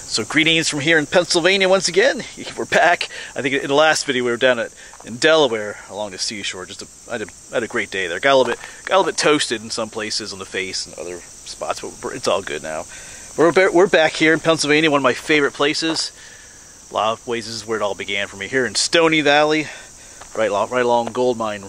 So greetings from here in Pennsylvania once again. We're back. I think in the last video we were down in Delaware along the seashore. I had a great day there. Got a little bit toasted in some places on the face and other spots, but it's all good now. We're back here in Pennsylvania, one of my favorite places. A lot of ways this is where it all began for me. Here in Stony Valley, right along Gold Mine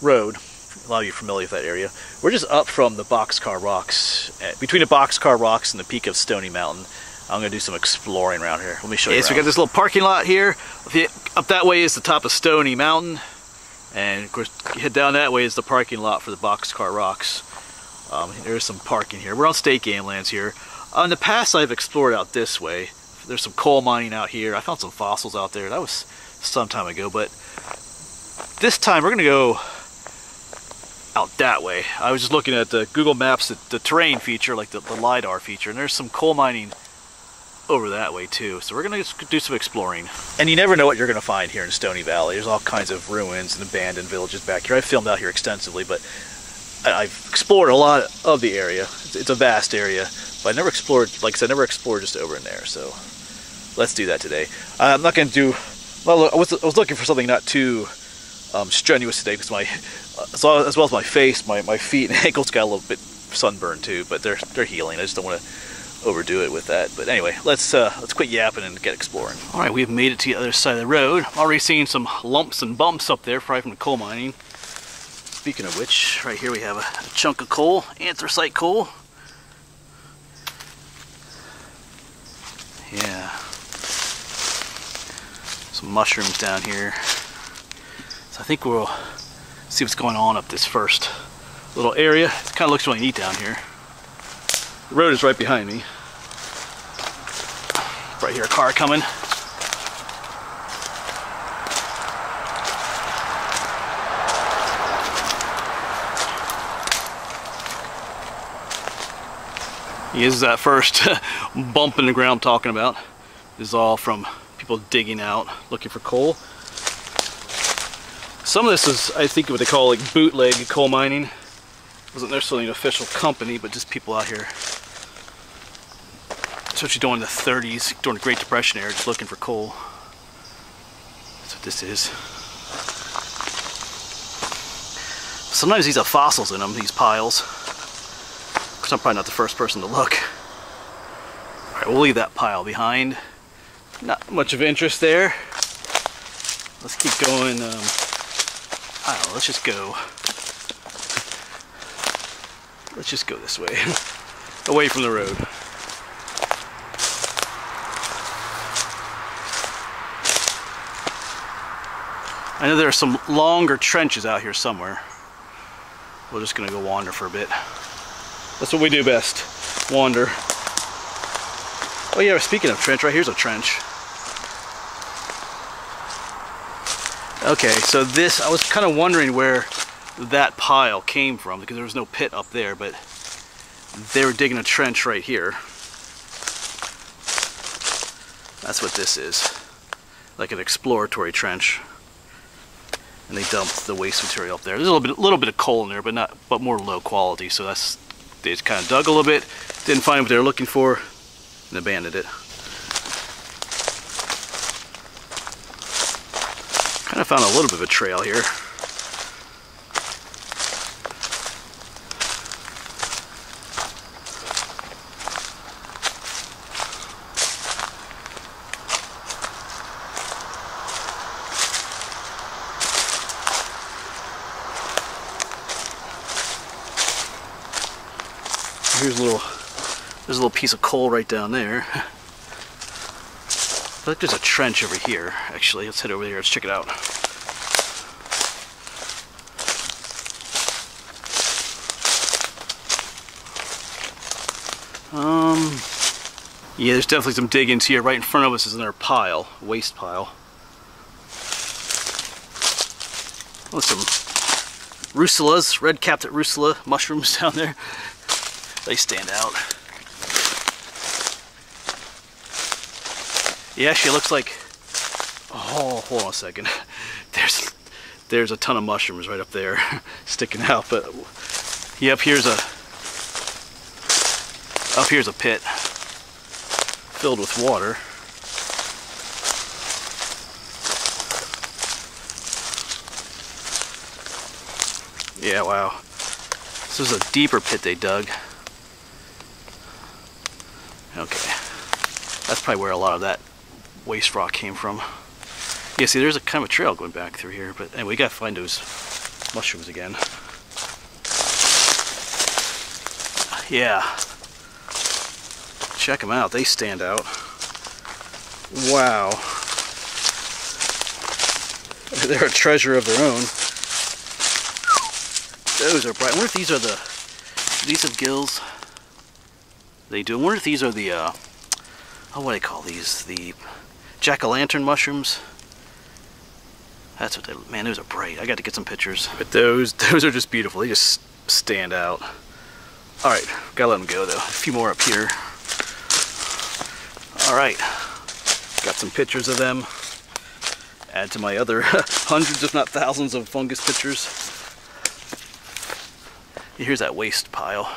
Road. A lot of you are familiar with that area. We're just up from the Boxcar Rocks, between the Boxcar Rocks and the peak of Stony Mountain. I'm going to do some exploring around here. Let me show you. So we got this little parking lot here. Up that way is the top of Stony Mountain. And of course, you head down that way is the parking lot for the Boxcar Rocks. There's some parking here. We're on state game lands here. In the past, I've explored out this way. There's some coal mining out here. I found some fossils out there. That was some time ago. But this time, we're going to go out that way. I was just looking at the Google Maps, the terrain feature, like the LiDAR feature. And there's some coal mining over that way too, so we're gonna do some exploring. And you never know what you're gonna find here in Stony Valley. There's all kinds of ruins and abandoned villages back here. I've filmed out here extensively, but I've explored a lot of the area. It's a vast area, but I never explored, like I said, never explored just over in there. So let's do that today. I'm not gonna do. Well, I was looking for something not too strenuous today because as well as my face, my feet and ankles got a little bit sunburned too, but they're healing. I just don't want to overdo it with that. But anyway, let's quit yapping and get exploring. All right, we've made it to the other side of the road. I'm already seeing some lumps and bumps up there, probably from the coal mining. Speaking of which, right here we have a chunk of coal, anthracite coal. Yeah, some mushrooms down here. So I think we'll see what's going on up this first little area. It kind of looks really neat down here. The road is right behind me. Right here, a car coming. This is that first bump in the ground I'm talking about. This is all from people digging out, looking for coal. Some of this is, I think, what they call like bootleg coal mining. It wasn't necessarily an official company, but just people out here, especially during the 30s, during the Great Depression era, just looking for coal. That's what this is. Sometimes these have fossils in them, these piles. Of course, I'm probably not the first person to look. Alright, we'll leave that pile behind. Not much of interest there. Let's keep going. I don't know, let's just go. Let's just go this way, away from the road. I know there are some longer trenches out here somewhere. We're just gonna go wander for a bit. That's what we do best, wander. Oh yeah, speaking of trench, right here's a trench. Okay, so this, I was kind of wondering where that pile came from because there was no pit up there, but they were digging a trench right here. That's what this is, like an exploratory trench. And they dumped the waste material up there. There's a little bit of coal in there, but more low quality. So they just kind of dug a little bit, didn't find what they were looking for, and abandoned it. Kind of found a little bit of a trail here. There's a little piece of coal right down there. I think there's a trench over here, actually. Let's head over here, let's check it out. Yeah, there's definitely some dig-ins here. Right in front of us is another pile, waste pile. Oh, some russulas, red-capped russula mushrooms down there. They stand out. Yeah, actually it looks like, oh, hold on a second. There's a ton of mushrooms right up there sticking out, but yeah, up here's a pit. filled with water. Yeah, wow. This is a deeper pit they dug. Okay. That's probably where a lot of that waste rock came from. Yeah, see, there's a kind of a trail going back through here, but anyway, we gotta find those mushrooms again. Yeah. Check them out, they stand out. Wow. They're a treasure of their own. Those are bright. I wonder if these are these have gills. They do. I wonder if these are the, oh, what do they call these? The jack-o'-lantern mushrooms. That's what they, man, those are bright. I got to get some pictures. But those are just beautiful. They just stand out. All right, gotta let them go though. A few more up here. All right, got some pictures of them. Add to my other hundreds, if not thousands, of fungus pictures. Here's that waste pile.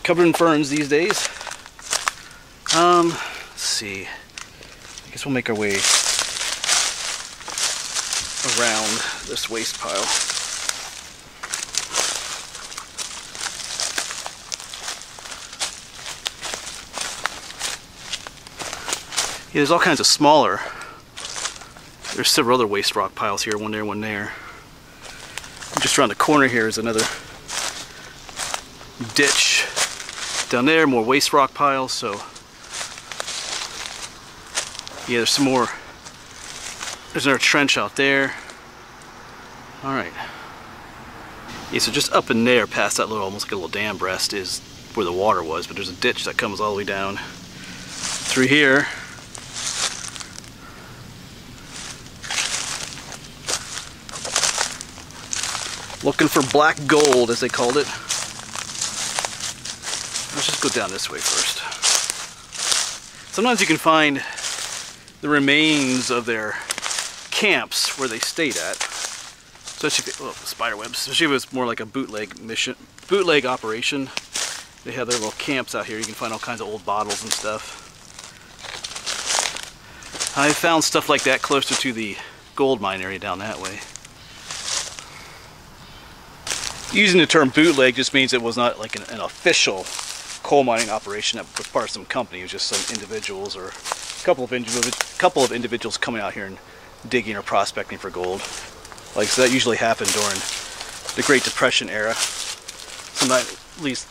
Covered in ferns these days. Let's see. I guess we'll make our way around this waste pile. Yeah, there's all kinds of smaller. There's several other waste rock piles here, one there, one there. Just around the corner here is another ditch. Down there, more waste rock piles, so yeah, there's some more. There's another trench out there. Alright. Yeah, so just up in there, past that little, almost like a little dam breast, is where the water was, but there's a ditch that comes all the way down through here. Looking for black gold, as they called it. Let's just go down this way first. Sometimes you can find the remains of their camps where they stayed at. Especially if, oh, spider webs. Especially if it's more like a bootleg operation. They have their little camps out here. You can find all kinds of old bottles and stuff. I found stuff like that closer to the gold mine area down that way. Using the term bootleg just means it was not like an official coal mining operation that was part of some company. It was just some individuals or a couple of individuals coming out here and digging or prospecting for gold. Like, so that usually happened during the Great Depression era. Sometimes at least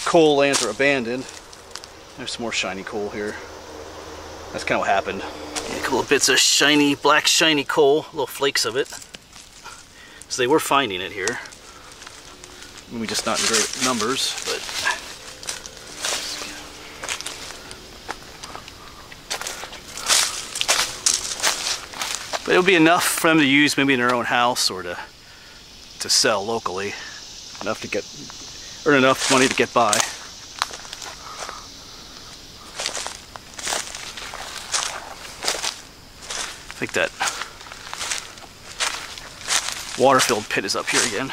coal lands are abandoned. There's some more shiny coal here. That's kind of what happened. Yeah, a couple of bits of shiny, black shiny coal, little flakes of it. So they were finding it here. Maybe just not in great numbers, but it'll be enough for them to use maybe in their own house or to sell locally. Enough to earn enough money to get by. I think that water-filled pit is up here again.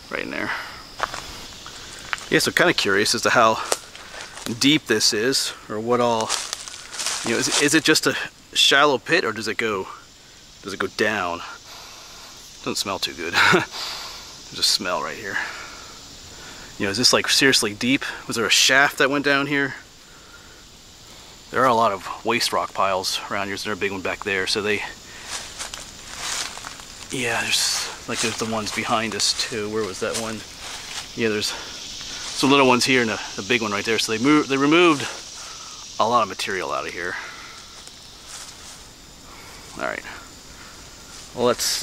Right in there. Yeah, so kind of curious as to how deep this is, or what all, you know, is it just a shallow pit, or does it go down? Doesn't smell too good. There's a smell right here. You know, is this like seriously deep? Was there a shaft that went down here? There are a lot of waste rock piles around here. There's a big one back there, so they, yeah, there's the ones behind us too. Where was that one? Yeah, there's some little ones here and a big one right there. So they removed a lot of material out of here. All right. Well, let's.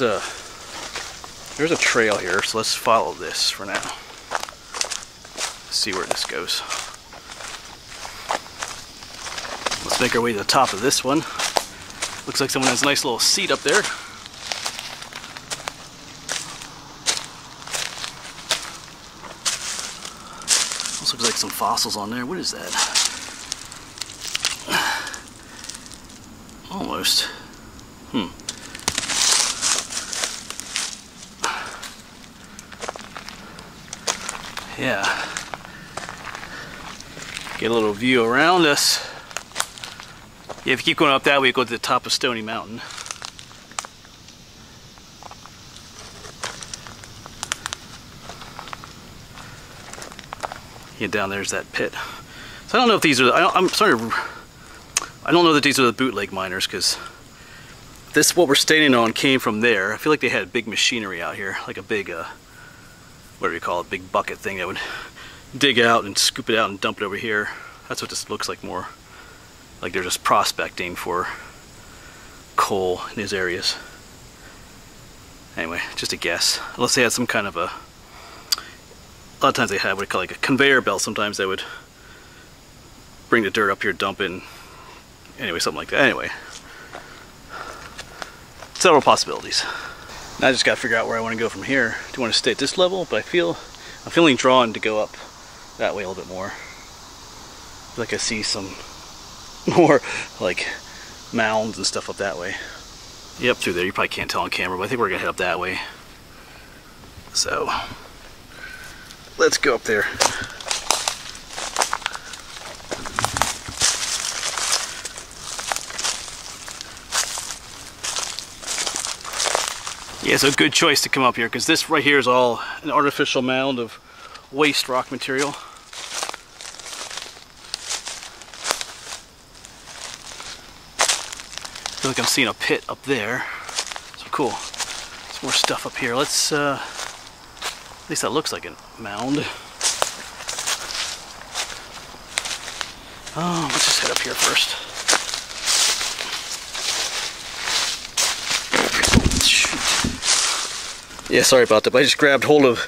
There's a trail here, so let's follow this for now. See where this goes. Let's make our way to the top of this one. Looks like someone has a nice little seat up there. This looks like some fossils on there. What is that? Almost. Yeah. Get a little view around us. Yeah, if you keep going up that way, you go to the top of Stony Mountain. Yeah, down there's that pit. So I don't know if these are, I don't know that these are the bootleg miners, because this, what we're standing on, came from there. I feel like they had big machinery out here, like a big, what do you call it, big bucket thing that would dig out and scoop it out and dump it over here. That's what this looks like more. Like they're just prospecting for coal in these areas. Anyway, just a guess. Unless they had some kind of a lot of times they have what they call like a conveyor belt. Sometimes they would bring the dirt up here, dump it, and anyway, something like that. Anyway, several possibilities. Now I just got to figure out where I want to go from here. Do I want to stay at this level? But I'm feeling drawn to go up that way a little bit more. I feel like I see some more like mounds and stuff up that way. Yep, through there. You probably can't tell on camera, but I think we're gonna head up that way. So let's go up there. Yeah, so good choice to come up here, because this right here is all an artificial mound of waste rock material. I feel like I'm seeing a pit up there. So cool. There's more stuff up here. Let's, at least that looks like a mound. Oh, let's just head up here first. Yeah, sorry about that, but I just grabbed hold of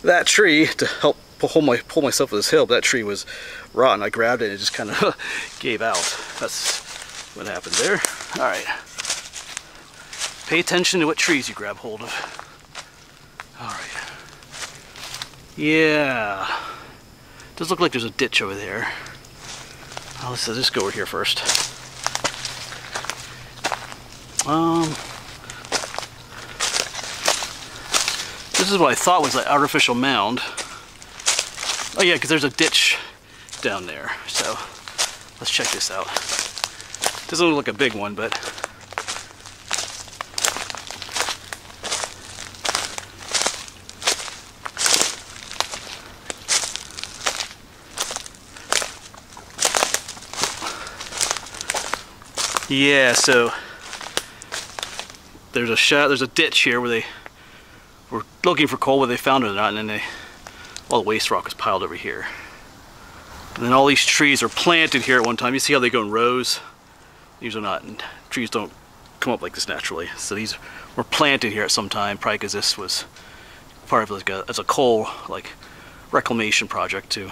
that tree to help pull myself with this hill. But that tree was rotten. I grabbed it and it just kind of gave out. That's what happened there. All right. Pay attention to what trees you grab hold of. All right. Yeah. Does look like there's a ditch over there. Oh, let's just go over here first. This is what I thought was an artificial mound. Oh yeah, because there's a ditch down there. So let's check this out. Doesn't look like a big one, but yeah. So there's a ditch here where they were looking for coal, whether they found it or not, and then all the waste rock was piled over here. And then all these trees are planted here at one time. You see how they go in rows? These are not, and trees don't come up like this naturally. So these were planted here at some time, probably because this was part of like as a coal like reclamation project to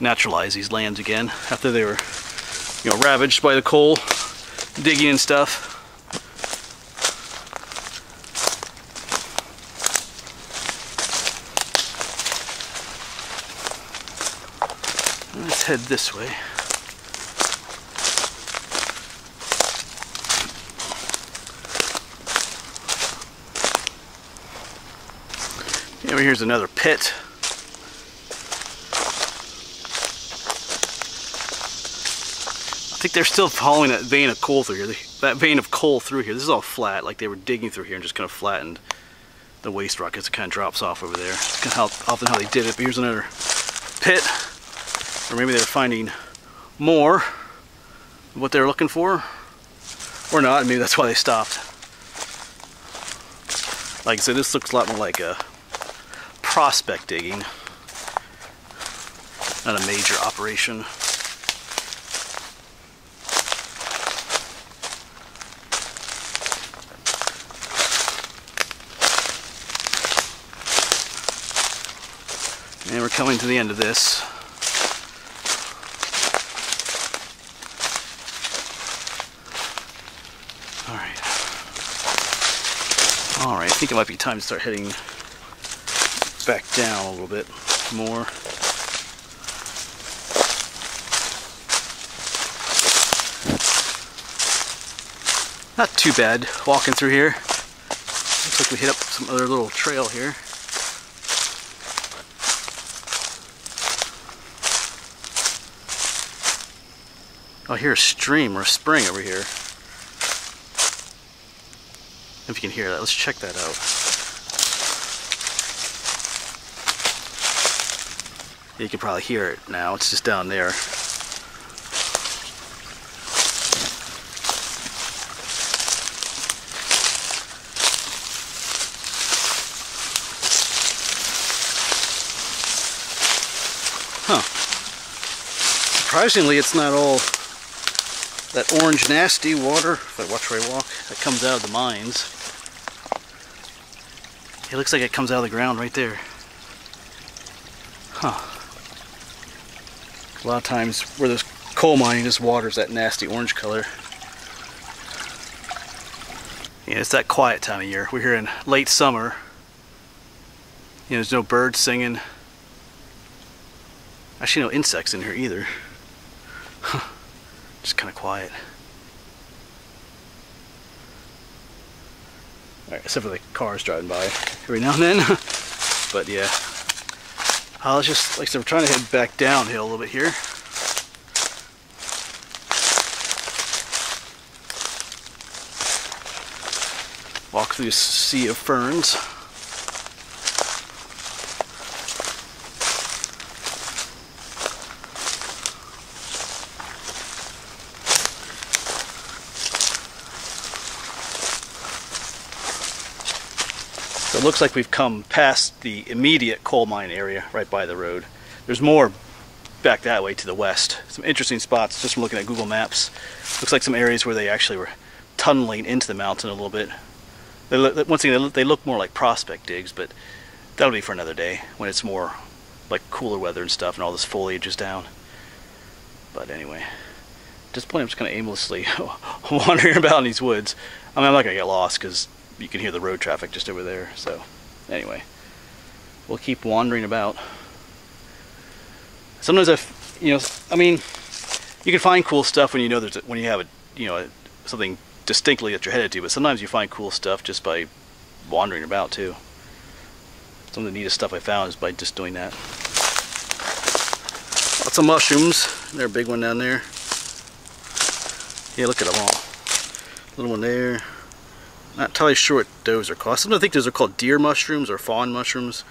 naturalize these lands again after they were, you know, ravaged by the coal digging and stuff. Let's head this way. Over here's another pit. I think they're still following that vein of coal through here. That vein of coal through here. This is all flat, like they were digging through here and just kind of flattened the waste rock as it kind of drops off over there. It's kind of often how they did it. But here's another pit. Or maybe they're finding more of what they're looking for. Or not, maybe that's why they stopped. Like I said, this looks a lot more like a prospect digging, not a major operation. And we're coming to the end of this. Alright, I think it might be time to start heading back down a little bit more. Not too bad walking through here. Looks like we hit up some other little trail here. Oh, here's a stream or a spring over here. If you can hear that, let's check that out. You can probably hear it now, it's just down there. Huh. Surprisingly, it's not all that orange nasty water, if I watch where I walk, that comes out of the mines. It looks like it comes out of the ground right there. Huh. A lot of times where there's coal mining, this water's that nasty orange color. Yeah, it's that quiet time of year. We're here in late summer. You know, there's no birds singing. Actually, no insects in here either. Just kind of quiet. Alright, except for the cars driving by every now and then. But yeah. I was just, like I said, we're trying to head back downhill a little bit here. Walk through a sea of ferns. So it looks like we've come past the immediate coal mine area right by the road. There's more back that way to the west. Some interesting spots just from looking at Google Maps. Looks like some areas where they actually were tunneling into the mountain a little bit. Once again, they look more like prospect digs, but that'll be for another day when it's more like cooler weather and stuff and all this foliage is down. But anyway, at this point I'm just kind of aimlessly wandering about in these woods. I mean, I'm not going to get lost because you can hear the road traffic just over there. So anyway, we'll keep wandering about. Sometimes I mean, you can find cool stuff when you know when you have something distinctly that you're headed to, but sometimes you find cool stuff just by wandering about too. Some of the neatest stuff I found is by just doing that. Lots of mushrooms. There's a big one down there. Yeah, look at them all. Little one there. Not entirely sure what those are called. Sometimes I think those are called deer mushrooms or fawn mushrooms.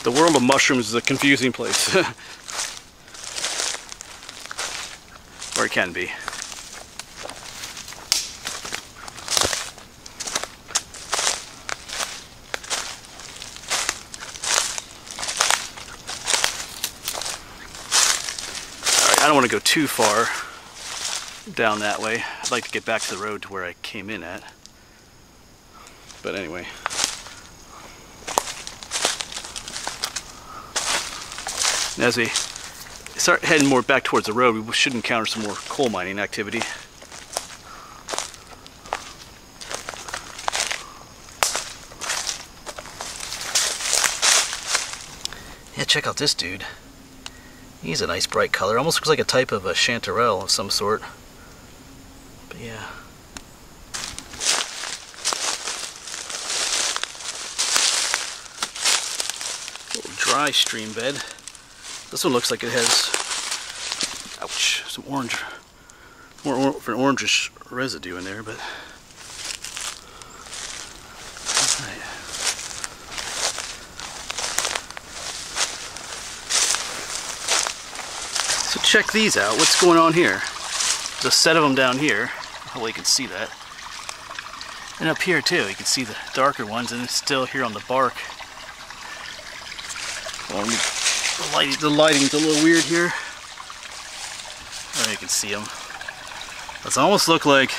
The world of mushrooms is a confusing place. Or it can be. I don't want to go too far down that way. I'd like to get back to the road to where I came in at. But anyway. And as we start heading more back towards the road, we should encounter some more coal mining activity. Yeah, check out this dude. He's a nice bright color. Almost looks like a type of a chanterelle of some sort. But yeah. Little dry stream bed. This one looks like it has, ouch, some orange, more for an orangish residue in there, but. Right. So check these out. What's going on here? There's a set of them down here. Hopefully you can see that. And up here too, you can see the darker ones, and it's still here on the bark. Well, the lighting's a little weird here. Oh, you can see them. Those almost look like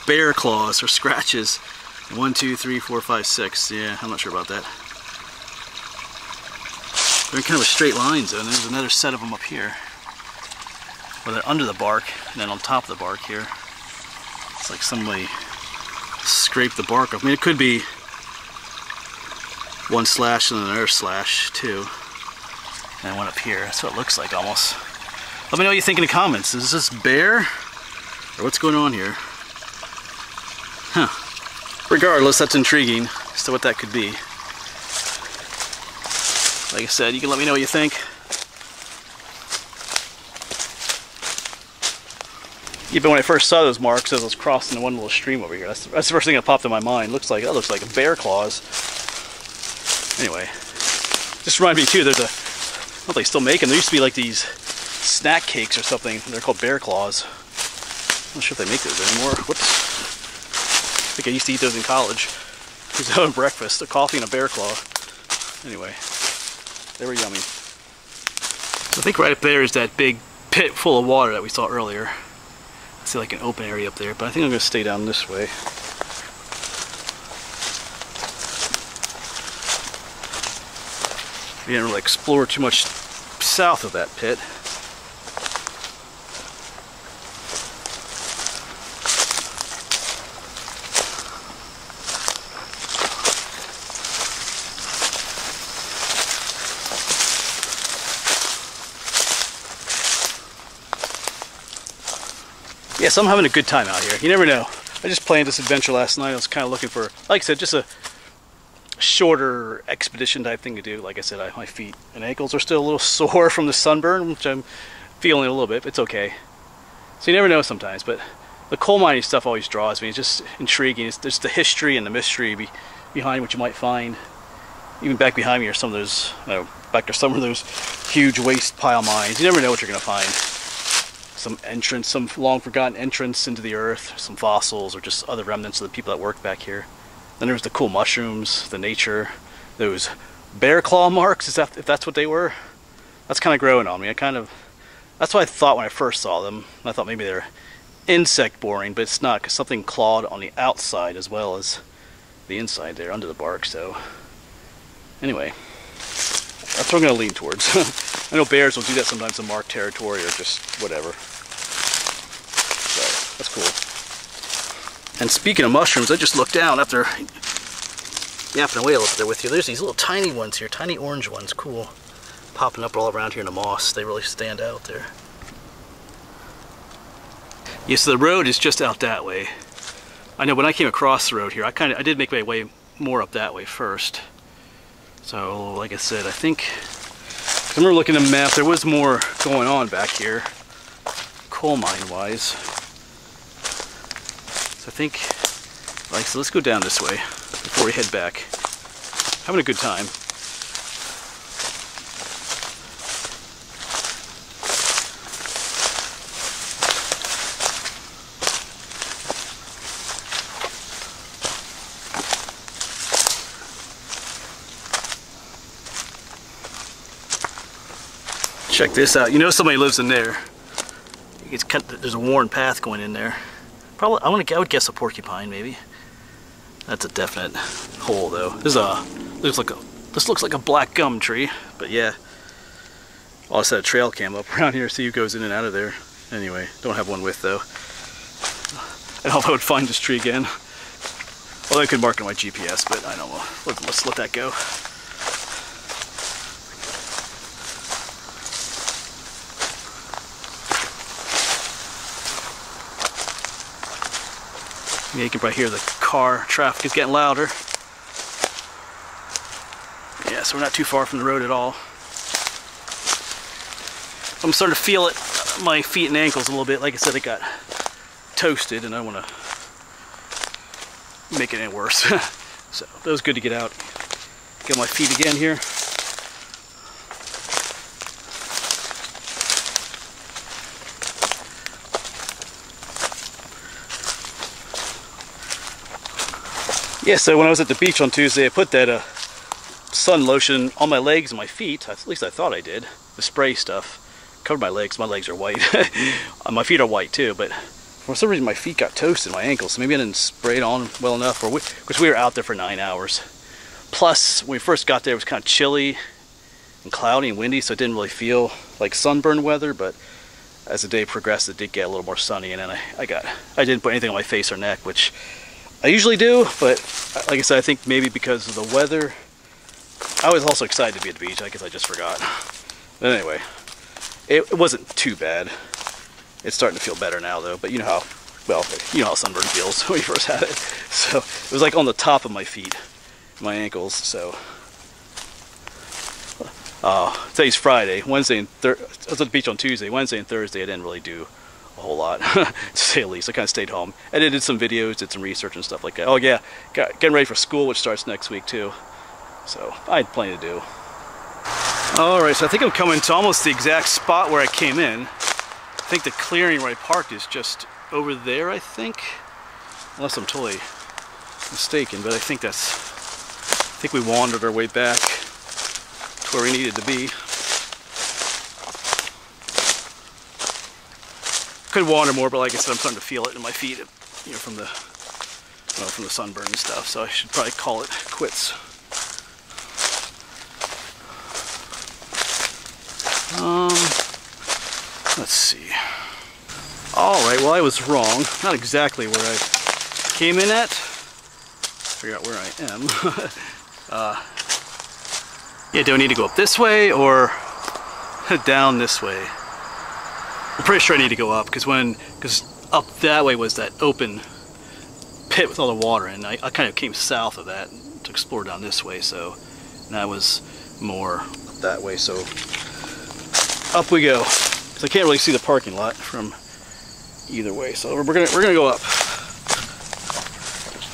bear claws or scratches. 1, 2, 3, 4, 5, 6. Yeah, I'm not sure about that. They're in kind of a straight lines though, and there's another set of them up here. Where they're under the bark, and then on top of the bark here. It's like somebody scraped the bark off. I mean, it could be one slash and another slash too. And one up here. That's what it looks like almost. Let me know what you think in the comments. Is this bear? Or what's going on here? Huh. Regardless, that's intriguing as to what that could be. Like I said, you can let me know what you think. Even when I first saw those marks as I was crossing the one little stream over here, that's the first thing that popped in my mind. That looks like bear claws. Anyway, just reminded me too, there's a, what they still making, there used to be like these snack cakes or something. They're called bear claws. I'm not sure if they make those anymore. Whoops. I think I used to eat those in college. It was having breakfast, a coffee and a bear claw. Anyway, they were yummy. So I think right up there is that big pit full of water that we saw earlier. I see like an open area up there, but I think I'm going to stay down this way. We didn't really explore too much south of that pit. Yeah, so I'm having a good time out here. You never know. I just planned this adventure last night. I was kind of looking for, like I said, just a shorter expedition type thing to do. Like I said, my feet and ankles are still a little sore from the sunburn, which I'm feeling a little bit, but it's okay. So you never know sometimes, but the coal mining stuff always draws me. It's just intriguing. It's just the history and the mystery behind what you might find. Even back behind me are some of those, back to some of those huge waste pile mines. You never know what you're going to find. Some entrance, some long forgotten entrance into the earth, some fossils, or just other remnants of the people that work back here. Then there's the cool mushrooms, the nature, those bear claw marks, if that's what they were. That's kind of growing on me. That's what I thought when I first saw them. I thought maybe they're insect boring, but it's not, because something clawed on the outside as well as the inside there under the bark. So anyway, that's what I'm going to lean towards. I know bears will do that sometimes in marked territory or just whatever. So that's cool. And speaking of mushrooms, I just looked down after yapping away a little bit with you. There's these little tiny ones here, tiny orange ones, cool. Popping up all around here in the moss. They really stand out there. Yeah, so the road is just out that way. I know when I came across the road here, I did make my way more up that way first. So, like I said, I remember looking at the map, there was more going on back here, coal mine wise. So I think, so let's go down this way before we head back. Having a good time. Check this out. You know somebody lives in there. There's a worn path going in there. Probably, I would guess a porcupine maybe. That's a definite hole though. This looks like a black gum tree, but yeah. I'll set a trail cam up around here, see who goes in and out of there. Anyway, don't have one with though. I don't know if I would find this tree again. Well, I could mark it on my GPS, but I don't know. Let's let that go. Yeah, you can probably hear the car traffic is getting louder. Yeah, so we're not too far from the road at all. I'm starting to feel it, my feet and ankles a little bit. Like I said, it got toasted and I don't want to make it any worse. So that was good to get out. Get my feet again here. Yeah, so when I was at the beach on Tuesday, I put that sun lotion on my legs and my feet. At least I thought I did. The spray stuff covered my legs. My legs are white. My feet are white too, but for some reason my feet got toasted, my ankles. So maybe I didn't spray it on well enough, because we were out there for 9 hours. Plus, when we first got there, it was kind of chilly and cloudy and windy, so it didn't really feel like sunburn weather. But as the day progressed, it did get a little more sunny, and then I didn't put anything on my face or neck, which I usually do, but like I said, I think maybe because of the weather. I was also excited to be at the beach. I guess I just forgot. But anyway, it wasn't too bad. It's starting to feel better now, though. But you know how sunburn feels when you first had it. So it was like on the top of my feet, my ankles. So Today's Friday. Wednesday and I was at the beach on Tuesday. Wednesday and Thursday I didn't really do a whole lot, to say the least. I kind of stayed home. Edited some videos, did some research and stuff like that. Oh yeah, getting ready for school, which starts next week too. So I had plenty to do. Alright, so I think I'm coming to almost the exact spot where I came in. I think the clearing where I parked is just over there, I think. Unless I'm totally mistaken, but I think we wandered our way back to where we needed to be. Could wander more, but like I said, I'm starting to feel it in my feet, you know, from the sunburn and stuff. So I should probably call it quits. Let's see. Alright, well I was wrong. Not exactly where I came in at. Figure out where I am. Yeah, do I need to go up this way or down this way? I'm pretty sure I need to go up, because up that way was that open pit with all the water, and I kind of came south of that to explore down this way, so that was more up that way, so up we go. Because I can't really see the parking lot from either way, so we're gonna go up.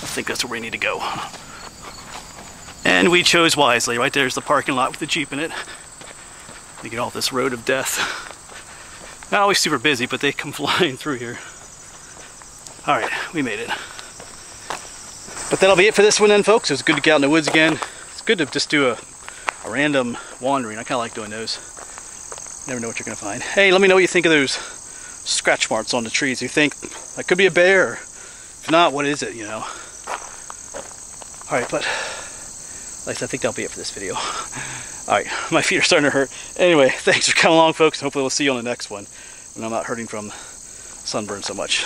I think that's where we need to go. And we chose wisely. Right there's the parking lot with the Jeep in it. We get off this road of death. Not always super busy, but they come flying through here. Alright, we made it. But that'll be it for this one then, folks. It was good to get out in the woods again. It's good to just do a random wandering. I kind of like doing those. Never know what you're going to find. Hey, let me know what you think of those scratch marks on the trees. You think that could be a bear? If not, what is it, you know? Alright, but like I said, I think that'll be it for this video. Alright, my feet are starting to hurt. Anyway, thanks for coming along, folks. Hopefully we'll see you on the next one when I'm not hurting from sunburn so much.